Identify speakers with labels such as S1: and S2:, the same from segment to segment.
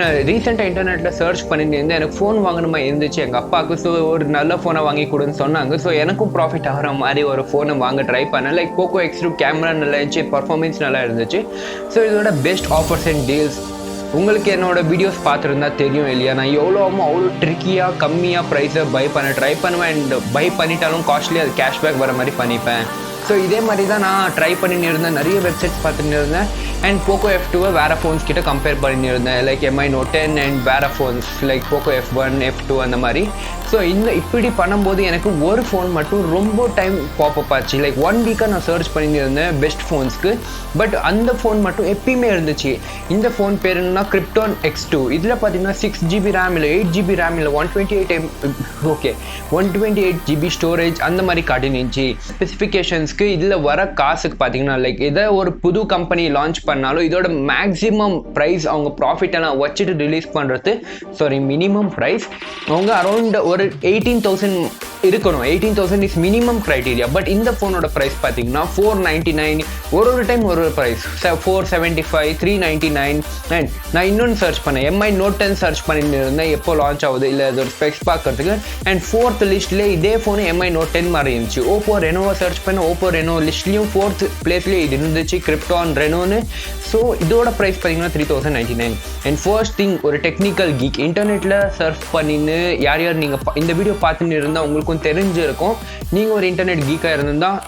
S1: நான் ரீசெண்டாக இன்டர்நெட்டில் சர்ச் பண்ணிட்டு இருந்தேன். எனக்கு ஃபோன் வாங்கணுமா இருந்துச்சு எங்கள் அப்பாவுக்கு. ஸோ ஒரு நல்ல ஃபோனை வாங்கி கொடுன்னு சொன்னாங்க. ஸோ எனக்கும் ப்ராஃபிட் ஆகிற மாதிரி ஒரு ஃபோனை வாங்க ட்ரை பண்ணேன். லைக் போக்கோ X2 கேமரா நல்லா இருந்துச்சு, பர்ஃபார்மன்ஸ் நல்லா இருந்துச்சு. ஸோ இதோட பெஸ்ட் ஆஃபர்ஸ் அண்ட் டீல்ஸ் உங்களுக்கு என்னோட வீடியோஸ் பார்த்துருந்தா தெரியும் இல்லையா, நான் அவ்வளோ ட்ரிக்கியாக கம்மியாக ப்ரைஸை பை பண்ண ட்ரை பண்ணுவேன். அண்ட் பை பண்ணிட்டாலும் காஸ்ட்லி அது கேஷ்பேக் வர மாதிரி பண்ணிப்பேன். ஸோ இதே மாதிரி தான் நான் ட்ரை பண்ணிட்டு இருந்தேன். நிறைய வெப்சைட்ஸ் பார்த்துட்டு இருந்தேன். அண்ட் போக்கோ F2 வேறு ஃபோன்ஸ் கிட்ட கம்பேர் பண்ணிட்டு இருந்தேன். லைக் MI Note 10 அண்ட் வேறு phones like Poco F1 F2 அந்த மாதிரி. ஸோ இப்படி பண்ணும்போது எனக்கு ஒரு ஃபோன் மட்டும் ரொம்ப டைம் பாப்பப் ஆச்சு. லைக் 1 வீக்காக நான் சர்ச் பண்ணிட்டு இருந்தேன் பெஸ்ட் ஃபோன்ஸ்க்கு. பட் அந்த ஃபோன் மட்டும் எப்பயுமே இருந்துச்சு. இந்த ஃபோன் பேர் என்னன்னா Krypton X2. இதில் பார்த்தீங்கன்னா 6GB ரேம் இல்லை 8GB ரேம் இல்லை 128GB ஸ்டோரேஜ் அந்த மாதிரி காட்டினுச்சு. ஸ்பெசிஃபிகேஷன்ஸ்க்கு இதில் வர காசுக்கு பார்த்தீங்கன்னா லைக் எதை ஒரு புது கம்பெனி லான்ச் பண்ணாலும் இதோட மேக்ஸிமம் ப்ரைஸ் அவங்க ப்ராஃபிட் எல்லாம் வச்சுட்டு ரிலீஸ் பண்ணுறது, மினிமம் ப்ரைஸ் அவங்க அரௌண்ட் ஒரு 18,000 இருக்கணும். 18,000 இஸ் மினிமம் க்ரைட்டீரியா. பட் இந்த ஃபோனோட ப்ரைஸ் பார்த்தீங்கன்னா 499, ஒரு டைம் ஒரு ப்ரைஸ் 475, 399. அண்ட் நான் இன்னொன்று சர்ச் பண்ணேன், MI Note 10 சர்ச் பண்ணிட்டு இருந்தேன் எப்போ லான்ச் ஆகுது இல்லை அதோட ஸ்பெக்ஸ் பார்க்கறதுக்கு. அண்ட் 4th லிஸ்ட்லேயே இதே ஃபோனு MI Note 10 மாதிரி இருந்துச்சு. ஓப்போ ரெனோவை சர்ச் பண்ண ஓப்போ ரெனோ லிஸ்ட்லேயும் 4th பிளேஸ்லேயே இது இருந்துச்சு, Krypton ரெனோன்னு. ஸோ இதோட ப்ரைஸ் பார்த்தீங்கன்னா 3,099. அண்ட் ஃபர்ஸ்ட் திங், ஒரு டெக்னிக்கல் கீக் இன்டர்நெட்டில் சர்ச் பண்ணின்னு யார் நீங்கள் இந்த வீடியோ பார்த்துன்னு இருந்தால் உங்களுக்கும் தெரிஞ்சிருக்கும். நீங்கள் ஒரு இன்டர்நெட் கீக்காக இருந்திருந்தால்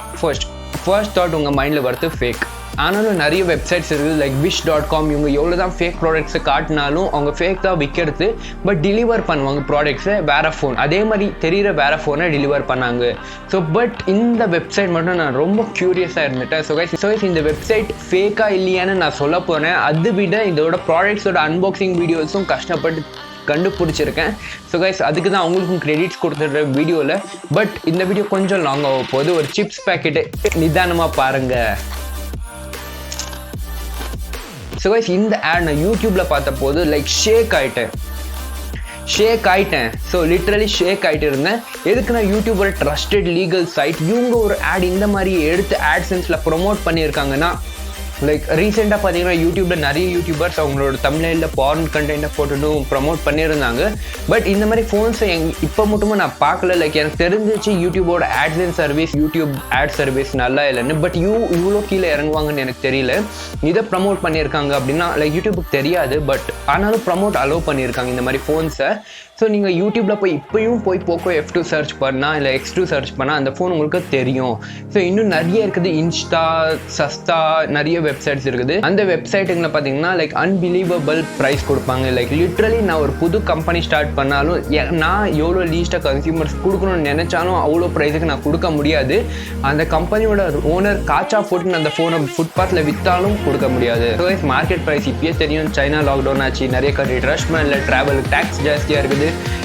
S1: ஃபர்ஸ்ட் தாட் உங்கள் மைண்டில் வரது ஃபேக். ஆனாலும் நிறைய வெப்சைட்ஸ் இருக்குது லைக் wish.com. இவங்க எவ்வளோ தான் ஃபேக் ப்ராடக்ட்ஸை காட்டினாலும் அவங்க ஃபேக் தான் விற்கிறது. பட் டெலிவர் பண்ணுவாங்க ப்ராடக்ட்ஸை வேறு ஃபோன், அதே மாதிரி தெரிகிற வேறு ஃபோனை டெலிவர் பண்ணாங்க. ஸோ பட் இந்த வெப்சைட் மட்டும் நான் ரொம்ப க்யூரியஸாக இருந்துட்டேன். ஸோ கைஸ் இந்த வெப்சைட் ஃபேக்காக இல்லையான்னு நான் சொல்ல போனேன். அதை விட இதோட ப்ராடக்ட்ஸோட அன்பாக்சிங் வீடியோஸும் கஷ்டப்பட்டு கண்டுபிடிச்சிருக்கேன். ஸோ கைஸ் அதுக்கு தான் அவங்களுக்கும் கிரெடிட்ஸ் கொடுத்துட்ற வீடியோவில். பட் இந்த வீடியோ கொஞ்சம் லாங் ஆக போகுது. ஒரு சிப்ஸ் பேக்கெட்டு நிதானமாக பாருங்கள். ஸோ கைஸ் இந்த ஆட் நான் யூடியூப்பில் பார்த்த போது லைக் ஷேக் ஆகிட்டேன். ஸோ லிட்ரலி ஷேக் ஆகிட்டு இருந்தேன். எதுக்கு நான் யூடியூபோட ட்ரஸ்டட் லீகல் சைட் இவங்க ஒரு ஆட் இந்த மாதிரி எடுத்து AdSenseல ப்ரொமோட் பண்ணியிருக்காங்கன்னா, லைக் ரீசெண்டாக பார்த்தீங்கன்னா யூடியூப்பில் நிறைய யூடியூபர்ஸ் அவங்களோட தமிழில் பார்ன் கண்டென்ட்டை போட்டுட்டும் ப்ரமோட் பண்ணியிருந்தாங்க. பட் இந்த மாதிரி ஃபோன்ஸை இப்போ மட்டுமே நான் பார்க்கல. லைக் எனக்கு தெரிஞ்சிச்சு யூடியூபோட AdSense service, YouTube ad service நல்லா இல்லைன்னு. பட் இவ்வளோ கீழே இறங்குவாங்கன்னு எனக்கு தெரியல. இதை ப்ரமோட் பண்ணியிருக்காங்க அப்படின்னா லைக் யூடியூபுக்கு தெரியாது. பட் ஆனாலும் ப்ரமோட் அலோவ் பண்ணியிருக்காங்க இந்த மாதிரி ஃபோன்ஸை. ஸோ நீங்கள் யூடியூப்பில் இப்பயும் போய் போக்கோ F2 சர்ச் பண்ணால் இல்லை X2 சர்ச் பண்ணால் அந்த ஃபோன் உங்களுக்கு தெரியும். ஸோ இன்னும் நிறைய இருக்குது, இன்ஸ்டா, சஸ்தா, நிறைய வெப்சைட்ஸ் இருக்குது. அந்த வெப்சைட்டுங்களை பார்த்தீங்கன்னா லைக் அன்பிலீவபிள் ப்ரைஸ் கொடுப்பாங்க. லைக் லிட்ரலி நான் ஒரு புது கம்பெனி ஸ்டார்ட் பண்ணாலும் நான் எவ்வளோ லீஸ்ட்டாக கன்சியூமர்ஸ் கொடுக்கணும்னு நினச்சாலும் அவ்வளோ ப்ரைஸுக்கு நான் கொடுக்க முடியாது. அந்த கம்பெனியோட ஓனர் காச்சா போட்டுன்னு அந்த ஃபோனை ஃபுட்பாத்தில் விற்றாலும் கொடுக்க முடியாது. ஸோ மார்க்கெட் ப்ரைஸ் இப்பயே தெரியும். சைனா லாக்டவுன் ஆச்சு, நிறைய கண்ட்ரி ரஷ் பண்ணல, ட்ராவலுக்கு டேக்ஸ் ஜாஸ்தியாக இருக்குது.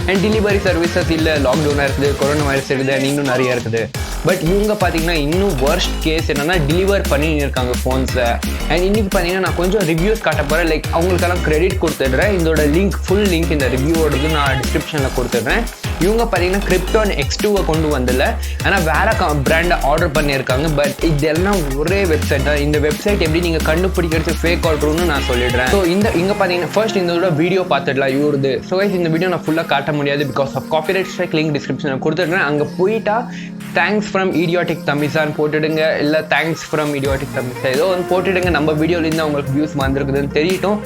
S1: அண்ட் டெலிவரி சர்வீசஸ் இல்லை, லாக்டவுனாக இருக்குது, கொரோனா வைரஸ் இருக்குது, அண்ட் இன்னும் நிறைய இருக்குது. பட் இவங்க பார்த்தீங்கன்னா இன்னும் வர்ஸ்ட் கேஸ் என்னன்னா டெலிவர் பண்ணி இருக்காங்க ஃபோன்ஸை. அண்ட் இன்னைக்கு பார்த்தீங்கன்னா நான் கொஞ்சம் ரிவ்யூஸ் காட்ட போகிறேன். லைக் அவங்களுக்கெல்லாம் கிரெடிட் கொடுத்துட்றேன். இதோட ஃபுல் லிங்க் இந்த ரிவ்யூவோடது நான் டிஸ்கிரிப்ஷனில் கொடுத்துட்றேன். இவங்க பார்த்தீங்கன்னா Krypton X2 கொண்டு வந்தல, ஆனால் வேற பிராண்டை ஆர்டர் பண்ணியிருக்காங்க. பட் இதெல்லாம் ஒரே வெப்சைட் தான். இந்த வெப்சைட் எப்படி நீங்கள் கண்டுபிடிக்கிறது ஃபேக் ஆர்டர்னு நான் சொல்லிடுறேன். ஸோ இங்கே பார்த்தீங்கன்னா ஃபர்ஸ்ட் இந்த வீடியோ பார்த்துடலாம் இவருது. ஸோ கைஸ் இந்த வீடியோ நான் ஃபுல்லாக காட்ட முடியாது because of copyright strike. Link டிஸ்கிரிப்ஷனில் கொடுத்துட்றேன். அங்கே போயிட்டா தேங்க்ஸ் ஃப்ரம் இடியாட்டிக் தமிசான்னு போட்டுடுங்க, இல்லை தேங்க்ஸ் ஃப்ரம் இடியாட்டிக் தமிசா ஏதோ வந்து போட்டுடுங்க. நம்ம வீடியோலேருந்து அவங்களுக்கு வியூஸ் வந்திருக்குதுன்னு தெரியட்டும்.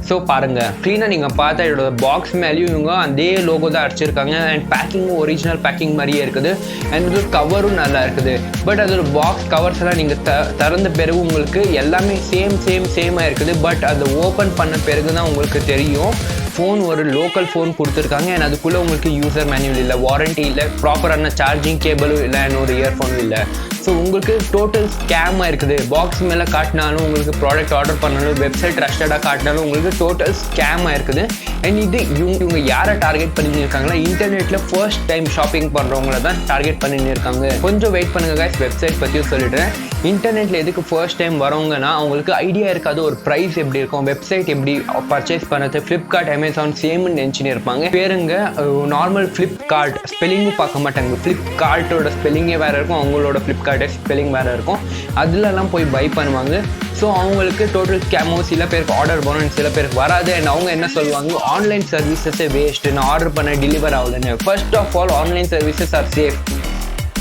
S1: ஸோ பாருங்கள், க்ளீனாக நீங்கள் பார்த்தா இதோட பாக்ஸ் மேலேயும் இவங்க அதே லோகோ தான் அடிச்சிருக்காங்க. அண்ட் பேக்கிங்கும் ஒரிஜினல் பேக்கிங் மாதிரியே இருக்குது. அண்ட் இது கவரும் நல்லா இருக்குது. பட் அதோட பாக்ஸ் கவர்ஸ் எல்லாம் நீங்கள் திறந்த பிறகு உங்களுக்கு எல்லாமே சேமாக இருக்குது. பட் அதை ஓப்பன் பண்ண பிறகு தான் உங்களுக்கு தெரியும் ஃபோன் ஒரு லோக்கல் ஃபோன் கொடுத்துருக்காங்க. அண்ட் அதுக்குள்ளே உங்களுக்கு யூசர் மேனுவல் இல்லை, வாரண்ட்டி இல்லை, ப்ராப்பரான சார்ஜிங் கேபிளும் இல்லை, அண்ட் ஒரு இயர்ஃபோனும் இல்லை. ஸோ உங்களுக்கு டோட்டல் ஸ்கேமாக இருக்குது. பாக்ஸ் மேலே காட்டினாலும் உங்களுக்கு ப்ராடக்ட் ஆர்டர் பண்ணாலும், வெப்சைட் ட்ரஸ்டடாக காட்டினாலும் உங்களுக்கு டோட்டல் ஸ்கேமாக இருக்குது. அண்ட் இது இவங்க யாரை டார்கெட் பண்ணியிருக்காங்கன்னா இன்டர்நெட்டில் ஃபர்ஸ்ட் டைம் ஷாப்பிங் பண்ணுறவங்கள தான் டார்கெட் பண்ணியிருக்காங்க. கொஞ்சம் வெயிட் பண்ணுங்க guys, வெப்சைட் பற்றியும் சொல்லிடுறேன். இன்டர்நெட்டில் எதுக்கு ஃபர்ஸ்ட் டைம் வரவங்கன்னா அவங்களுக்கு ஐடியா இருக்காது ஒரு ப்ரைஸ் எப்படி இருக்கும், வெப்சைட் எப்படி பர்ச்சேஸ் பண்ணுறது, ஃப்ளிப்கார்ட், அமேசான் சேம்னு நினச்சின்னு இருப்பாங்க. பேருங்க நார்மல் ஃப்ளிப்கார்ட் ஸ்பெல்லிங்கும் பார்க்க மாட்டாங்க. ஃப்ளிப்கார்ட்டோட ஸ்பெல்லிங்கே வேறு இருக்கும், அவங்களோட ஃப்ளிப்கார்ட்டே ஸ்பெல்லிங் வேறு இருக்கும். அதுலலாம் போய் பை பண்ணுவாங்க. ஸோ அவங்களுக்கு டோட்டல் ஸ்கேமோ, சில பேருக்கு ஆர்டர் பண்ணணும், சில பேருக்கு வராது. அண்ட் அவங்க என்ன சொல்லுவாங்க, ஆன்லைன் சர்வீசஸே வேஸ்ட்டு, நான் ஆர்டர் பண்ண டெலிவர் ஆகலன்னு. First of all online services are safe.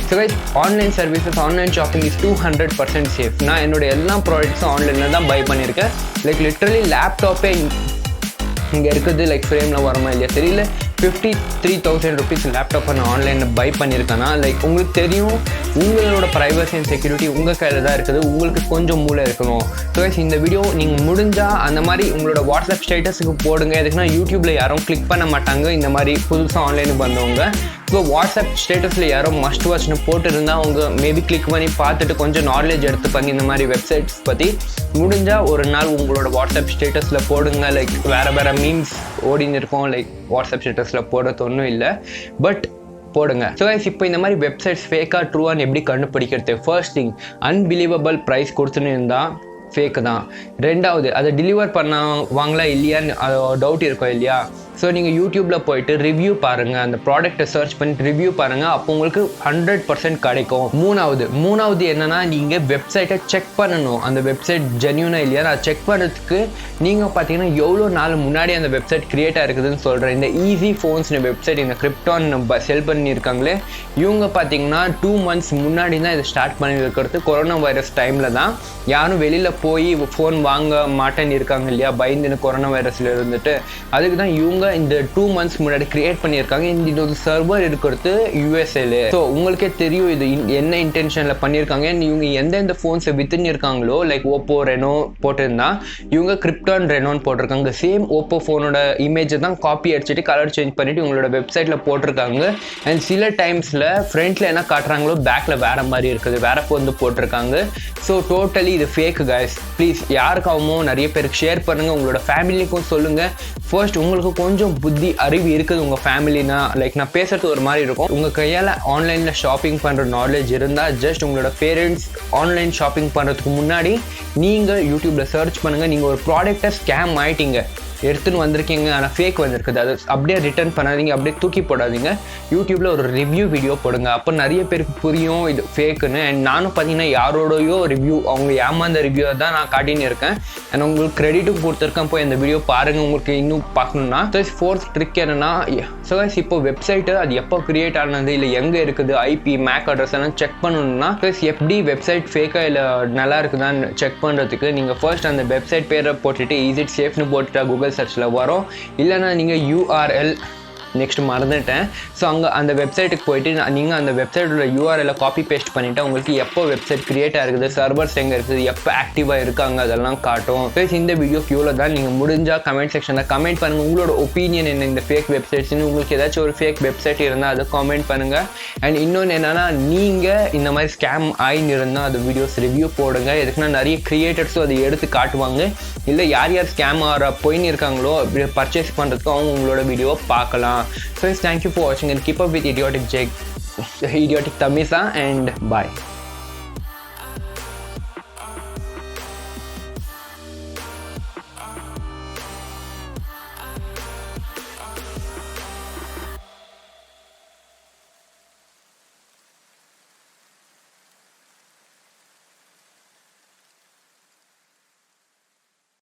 S1: So guys, online services, online shopping is 200% safe. நான் என்னோட எல்லா ப்ராடக்ட்ஸும் ஆன்லைனில் தான் பை பண்ணியிருக்கேன். லைக் லிட்ரலி லேப்டாப்பே இங்கே இருக்குது, லைக் ஃப்ரேமில் வருமா இல்லையா தெரியல, 53,000 rupees லேப்டாப்பை நான் ஆன்லைனில் பை பண்ணியிருக்கேன்னா, லைக் உங்களுக்கு தெரியும், உங்களோட ப்ரைவசி அண்ட் செக்யூரிட்டி உங்கள் கையில் தான் இருக்குது. உங்களுக்கு கொஞ்சம் மூளை இருக்கணும். ஸோ கைஸ், இந்த வீடியோ நீங்கள் முடிஞ்சால் அந்த மாதிரி உங்களோட வாட்ஸ்அப் ஸ்டேட்டஸுக்கு போடுங்க. எதுக்குன்னா யூடியூப்பில் யாரும் கிளிக் பண்ண மாட்டாங்க இந்த மாதிரி புதுசாக ஆன்லைனுக்கு வந்தவங்க. ஸோ வாட்ஸ்அப் ஸ்டேட்டஸில் யாரும் மஸ்ட் வாட்ச்னு போட்டுருந்தால் அவங்க மேபி கிளிக் பண்ணி பார்த்துட்டு கொஞ்சம் நாலேஜ் எடுத்துப்பாங்க இந்த மாதிரி வெப்சைட்ஸ் பற்றி. முடிஞ்சால் ஒரு நாள் உங்களோட வாட்ஸ்அப் ஸ்டேட்டஸில் போடுங்க. லைக் வேறு மீம்ஸ் ஓடின்னு இருக்கும், லைக் வாட்ஸ்அப் ஸ்டேட்டஸில் போடுறது ஒன்றும் இல்லை, பட் போடுங்க. ஸோ கைஸ், இப்போ இந்த மாதிரி வெப்சைட்ஸ் ஃபேக்காக ட்ரூவான்னு எப்படி கண்டுபிடிக்கிறது? ஃபர்ஸ்ட் திங், அன்பிலீவபிள் ப்ரைஸ் கொடுத்துன்னு இருந்தால் ஃபேக்கு தான். ரெண்டாவது, அதை டெலிவர் பண்ணுவாங்களா இல்லையான்னு டவுட் இருக்கும் இல்லையா? ஸோ நீங்கள் யூடியூப்பில் போயிட்டு ரிவ்யூ பாருங்கள், அந்த ப்ராடக்ட்டை சர்ச் பண்ணிட்டு ரிவ்யூ பாருங்கள், அப்போ உங்களுக்கு 100% கிடைக்கும். மூணாவது என்னென்னா, நீங்கள் வெப்சைட்டை செக் பண்ணணும், அந்த வெப்சைட் ஜென்யூனா இல்லையா. நான் செக் பண்ணுறதுக்கு நீங்கள் பார்த்தீங்கன்னா எவ்வளோ நாள் முன்னாடி அந்த வெப்சைட் க்ரியேட் ஆகிருக்குதுன்னு சொல்கிறேன். இந்த ஈஸி ஃபோன்ஸ்னு வெப்சைட், இந்த கிரிப்டான் செல் பண்ணியிருக்காங்களே, இவங்க பார்த்தீங்கன்னா 2 months முன்னாடி தான் இதை ஸ்டார்ட் பண்ணியிருக்கிறது. கொரோனா வைரஸ் டைமில் தான். யாரும் வெளியில் போய் ஃபோன் வாங்க மாட்டேன்னு இருக்காங்க இல்லையா, பயந்துன்னு கொரோனா வைரஸில் இருந்துட்டு. அதுக்கு தான் இவங்க இந்த 2 months முன்னாடி கிரியேட் பண்ணியிருக்காங்க. இந்த ஒரு சர்வர் இருக்கிறது யூஎஸ்ஏல. ஸோ உங்களுக்கே தெரியும் இது என்ன இன்டென்ஷனில் பண்ணியிருக்காங்க. இவங்க எந்தெந்த ஃபோன்ஸை வித்துன்னு இருக்காங்களோ, லைக் ஓப்போ ரெனோ போட்டிருந்தா இவங்க கிரிப்டான் ரெனோன்னு போட்டிருக்காங்க. சேம் ஓப்போ ஃபோனோட இமேஜை தான் காப்பி அடிச்சுட்டு கலர் சேஞ்ச் பண்ணிட்டு உங்களோட வெப்சைட்டில் போட்டிருக்காங்க. அண்ட் சில டைம்ஸில் ஃப்ரண்ட்டில் என்ன காட்டுறாங்களோ பேக்கில் வேறு மாதிரி இருக்குது, வேறு ஃபோன் போட்டிருக்காங்க. ஸோ டோட்டலி இது ஃபேக் கைஸ். ப்ளீஸ் யாருக்காகவும் நிறைய பேருக்கு ஷேர் பண்ணுங்கள், உங்களோட ஃபேமிலிக்கும் சொல்லுங்கள். ஃபர்ஸ்ட் உங்களுக்கு கொஞ்சம் புத்தி அறிவு இருக்குது உங்கள் ஃபேமிலினா, லைக் நான் பேசுறது ஒரு மாதிரி இருக்கும். உங்கள் கையால் ஆன்லைனில் ஷாப்பிங் பண்ணுற நாலேஜ் இருந்தால் ஜஸ்ட் உங்களோட பேரண்ட்ஸ் ஆன்லைன் ஷாப்பிங் பண்ணுறதுக்கு முன்னாடி நீங்கள் யூடியூப்பில் சர்ச் பண்ணுங்கள். நீங்கள் ஒரு ப்ராடக்டை ஸ்கேம் ஆகிட்டீங்க, எடுத்துன்னு வந்திருக்கீங்க, ஆனால் ஃபேக் வந்திருக்குது, அது அப்படியே ரிட்டர்ன் பண்ணாதீங்க, அப்படியே தூக்கி போடாதீங்க. யூடியூப்பில் ஒரு ரிவ்யூ வீடியோ போடுங்க, அப்போ நிறைய பேருக்கு புரியும் இது ஃபேக்குன்னு. அண்ட் நானும் பார்த்தீங்கன்னா யாரோடையோ ரிவ்யூ, அவங்க ஏமாந்த ரிவ்யூ தான் நான் காட்டின்னு இருக்கேன். அண்ட் உங்களுக்கு கிரெடிட்டும் கொடுத்துருக்கேன், போய் அந்த வீடியோ பாருங்கள் உங்களுக்கு இன்னும் பார்க்கணுன்னா. ஸோ ஃபோர்த் ட்ரிக் என்னென்னா, ஸோ இப்போ வெப்சைட்டு அது எப்போ க்ரியேட் ஆனது, இல்லை எங்கே இருக்குது, ஐபி மேக் அட்ரஸ் எல்லாம் செக் பண்ணணும்னா, எப்படி வெப்சைட் ஃபேக்காக இல்லை நல்லா இருக்குதான்னு செக் பண்ணுறதுக்கு நீங்கள் ஃபர்ஸ்ட் அந்த வெப்சைட் பேரை போட்டுட்டு இஸ் சேஃப்னு போட்டுட்டா கூகுள் சர்ச்சில் வரும். இல்லைன்னா நீங்கள் URL நெக்ஸ்ட் மறந்துட்டேன். ஸோ அங்கே அந்த வெப்சைட்டுக்கு போயிட்டு நீங்கள் அந்த வெப்சைட்டோட URL காப்பி பேஸ்ட் பண்ணிவிட்டு உங்களுக்கு எப்போ வெப்சைட் க்ரியேட் ஆகிருக்குது, சர்வர்ஸ் எங்கே இருக்குது, எப்போ ஆக்டிவாக இருக்காங்க அதெல்லாம் காட்டும். ப்ளஸ் இந்த வீடியோ இவ்வளோ தான். நீங்கள் முடிஞ்சால் கமெண்ட் செக்ஷனில் கமெண்ட் பண்ணுங்கள் உங்களோட ஒப்பீனியன் என்ன இந்த ஃபேக் வெப்சைட்ஸ்னு. உங்களுக்கு ஏதாச்சும் ஒரு ஃபேக் வெப்சைட் இருந்தால் அதை காமெண்ட் பண்ணுங்கள். அண்ட் இன்னொன்று என்னென்னா, நீங்கள் இந்த மாதிரி ஸ்கேம் ஆகின்னு இருந்தால் அது வீடியோஸ் ரிவ்யூ போடுங்க. எதுக்குன்னா நிறைய கிரியேட்டர்ஸும் அதை எடுத்து காட்டுவாங்க. இல்லை யார் ஸ்கேம் ஆகிற போயின்னு இருக்காங்களோ பர்ச்சேஸ் பண்ணுறதுக்கு அவங்க உங்களோட வீடியோவை பார்க்கலாம். So thank you for watching and keep up with Idiotic Tamisa and bye.